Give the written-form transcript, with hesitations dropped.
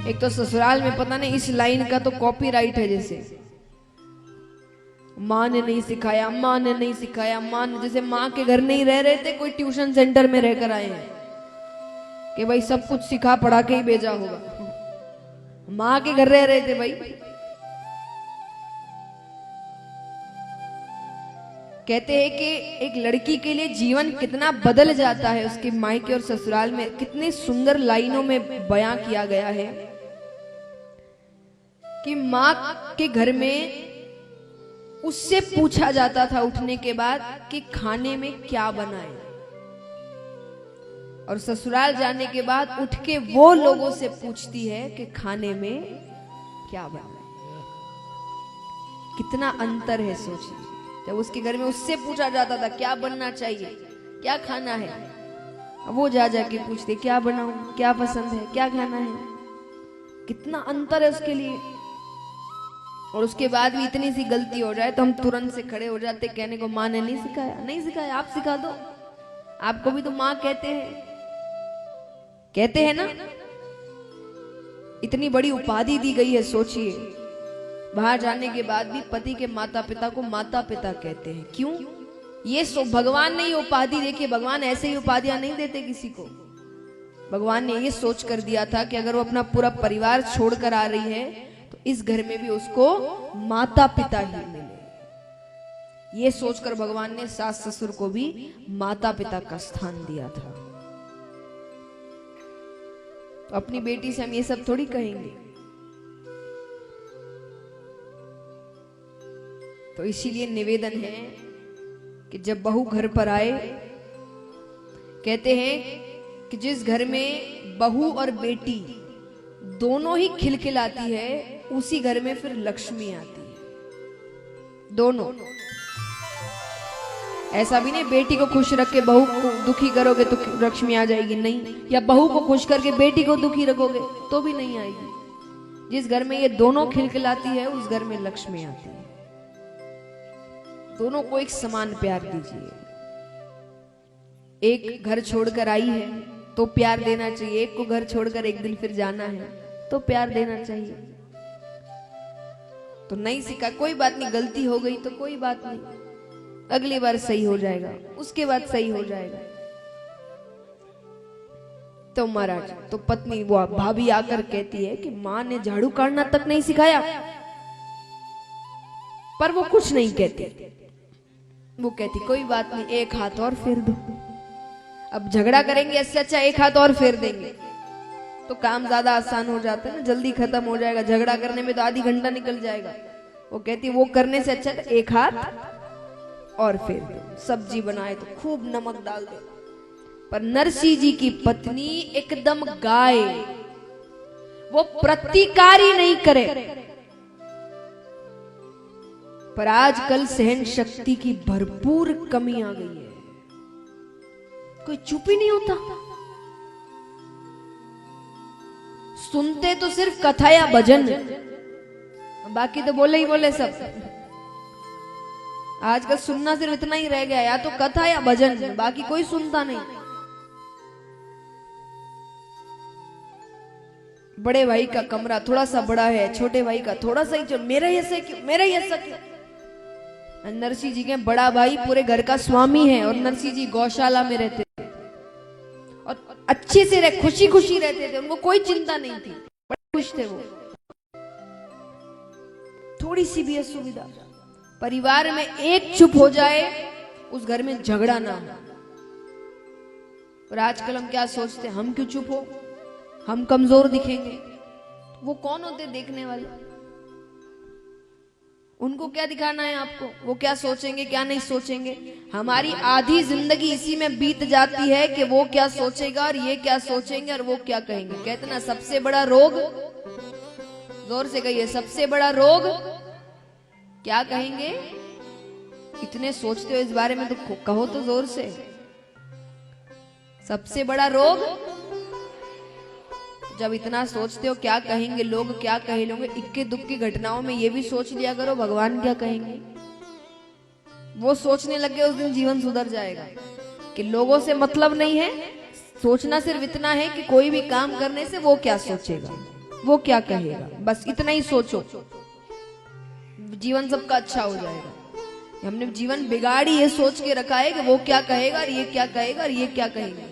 एक तो ससुराल में पता नहीं इस लाइन का तो कॉपीराइट है, जैसे माँ ने नहीं सिखाया, माँ ने नहीं सिखाया, माँ ने, जैसे माँ के घर नहीं रह रहे थे, कोई ट्यूशन सेंटर में रहकर आए हैं कि भाई सब कुछ सिखा पढ़ा के ही भेजा होगा। माँ के घर रह रहे थे भाई। कहते हैं कि एक लड़की के लिए जीवन कितना बदल जाता है, उसके मायके और ससुराल में कितने सुंदर लाइनों में बयां किया गया है कि माँ के घर में उससे पूछा जाता था उठने के बाद कि खाने में क्या बनाए, और ससुराल जाने के बाद उठ के वो लोगों से पूछती है कि खाने में क्या बनाए। कितना अंतर है सोचिए। जब उसके घर में उससे पूछा जाता था क्या बनना चाहिए, क्या खाना है, अब वो जा जाके पूछते क्या बनाऊं, क्या पसंद है, क्या खाना है। कितना अंतर है उसके लिए। और उसके बाद भी इतनी सी गलती हो जाए तो हम तुरंत से खड़े हो जाते कहने को माँ ने नहीं सिखाया। नहीं सिखाया, आप सिखा दो, आपको भी तो माँ कहते हैं ना। इतनी बड़ी उपाधि दी गई है, सोचिए। बाहर जाने के बाद भी पति के माता पिता को माता पिता कहते हैं। क्यों? ये भगवान ने ये उपाधि, देखिए भगवान ऐसे ही उपाधियां नहीं देते किसी को। भगवान ने ये सोच कर दिया था कि अगर वो अपना पूरा परिवार छोड़कर आ रही है तो इस घर में भी उसको माता पिता ही मिले। ये सोचकर भगवान ने सास ससुर को भी माता पिता का स्थान दिया था। तो अपनी बेटी से हम ये सब थोड़ी कहेंगे। तो इसीलिए निवेदन है कि जब बहू घर पर आए, कहते हैं कि जिस घर में बहू और बेटी दोनों ही खिलखिलाती है उसी घर में फिर लक्ष्मी आती है। दोनों। ऐसा भी नहीं बेटी को खुश रख के बहू को दुखी करोगे तो लक्ष्मी आ जाएगी, नहीं। या बहू को खुश करके बेटी को दुखी रखोगे तो भी नहीं आएगी। जिस घर में ये दोनों खिलखिलाती है उस घर में लक्ष्मी आती है। दोनों को एक समान प्यार दीजिए। एक घर छोड़कर आई है तो प्यार देना चाहिए, एक को घर छोड़कर एक दिन फिर जाना है तो प्यार देना चाहिए। तो नहीं सीखा, कोई बात नहीं, गलती हो गई तो कोई बात नहीं, अगली बार सही हो जाएगा, उसके बाद सही हो जाएगा। तो महाराज, तो पत्नी वो भाभी आकर कहती है कि माँ ने झाड़ू काटना तक नहीं सिखाया, पर वो कुछ नहीं कहती। वो कहती कोई बात नहीं, एक हाथ और फेर दो। अब झगड़ा करेंगे इससे अच्छा एक हाथ और फेर देंगे तो काम ज्यादा आसान हो जाता है ना, जल्दी खत्म हो जाएगा। झगड़ा करने में तो आधी घंटा निकल जाएगा। वो कहती वो करने से अच्छा तो एक हाथ और फेर दो। सब्जी बनाए तो खूब नमक डाल दो। पर नरसिंह जी की पत्नी एकदम गाय, वो प्रतिकारी नहीं करे। पर आजकल सहन शक्ति की भरपूर कमी आ गई है। कोई चुप ही नहीं होता। सुनते तो सिर्फ कथा या भजन, बाकी तो बोले ही बोले सब। आजकल सुनना सिर्फ इतना ही रह गया, या तो कथा या भजन, बाकी कोई सुनता नहीं। बड़े भाई का कमरा थोड़ा सा बड़ा है, छोटे भाई का थोड़ा सा ही, जो मेरा ही ऐसा क्यों, मेरा ही ऐसा क्यों। नरसिंह जी के बड़ा भाई पूरे घर का स्वामी है और नरसिंह जी गौशाला में रहते थे और अच्छे से रह, खुशी खुशी रहते थे। उनको कोई चिंता नहीं थी, बड़े खुश थे वो। थोड़ी सी भी असुविधा, परिवार में एक चुप हो जाए उस घर में झगड़ा ना हो। और आजकल हम क्या सोचते हैं, हम क्यों चुप हो, हम कमजोर दिखेंगे। वो कौन होते देखने वाले? उनको क्या दिखाना है आपको? वो क्या सोचेंगे क्या नहीं सोचेंगे? हमारी आधी जिंदगी इसी में बीत जाती है कि वो क्या सोचेगा और ये क्या सोचेंगे और वो क्या कहेंगे। कहते ना सबसे बड़ा रोग, जोर से कहिए, सबसे बड़ा रोग क्या कहेंगे? इतने सोचते हो इस बारे में तो कहो तो जोर से। सबसे बड़ा रोग, जब इतना सोचते हो क्या कहेंगे लोग, क्या कहे लोग, इक्के दुक्की घटनाओं में ये भी सोच लिया करो भगवान क्या कहेंगे। वो सोचने लगे उस दिन जीवन सुधर जाएगा कि लोगों से मतलब नहीं है, सोचना सिर्फ इतना है कि कोई भी काम करने से वो क्या सोचेगा। वो क्या कहेगा, बस इतना ही सोचो, जीवन सबका अच्छा हो जाएगा। हमने जीवन बिगाड़ी ये सोच के रखा है कि वो क्या कहेगा और ये क्या कहेगा और ये क्या कहेगा।